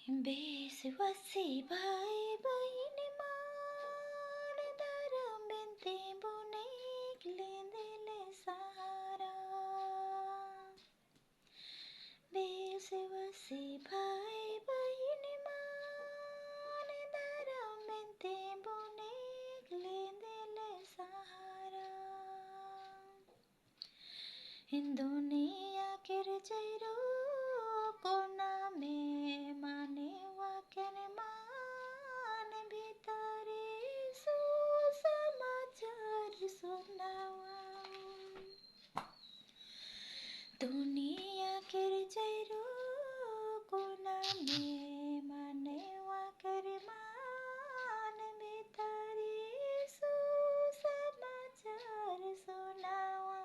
बेसुवासी भाइ बहिनी मान दरम्बिन्ती बुनेक्लिँदैले सहारा बेसुवासी भाइ बहिनी मान दरम्बिन्ती बुनेक्लिँदैले सहारा दुनिया किरचैरो कोना में माने वाक्यन मान भितरे सुसमाचार सुनावा दुनिया किरचैरो कोना में माने वाक्यन मान भितरे सुसमाचार सुनावा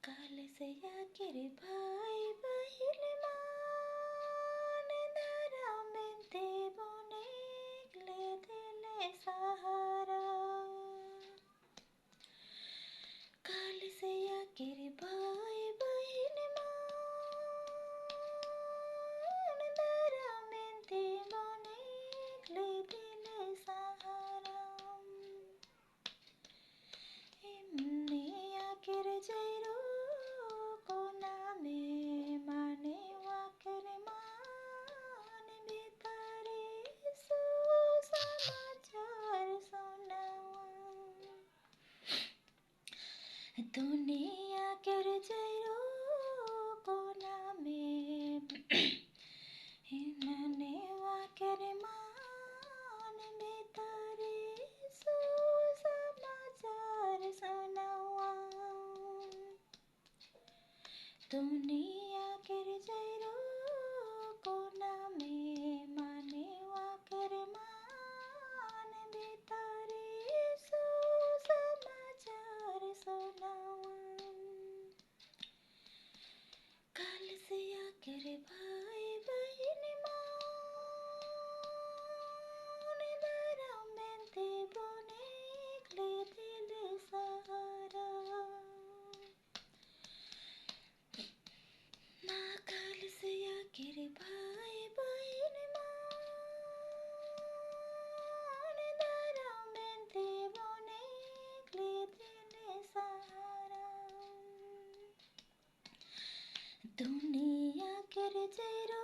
काल से आखिर भाई बहिन मान दरम्बिन्ती बुनेक्लिँदैले सहारा काल से आखिर भाई बहिन मान दरम्बिन्ती बुनेक्लिँदैले सहारा इम्नी आखिर जैरो कोना में माने वाक्यन मान भितरे सुसमाचार सुनावा दुनिया किरचैरो कोना में माने वाक्यन मान भितरे सुसमाचार सुनावा दुनिया किरचैरो कोना में माने वाक्यन मान भितरे सुसमाचार सुनावा काल से आखिर भाई बहिन मान दरम्बिन्ती बुनेक्लिँदैले सहारा काल से आखिर भाई बहिन मान दरम्बिन्ती बुनेक्लिँदैले सहारा दुनिया किरचैरो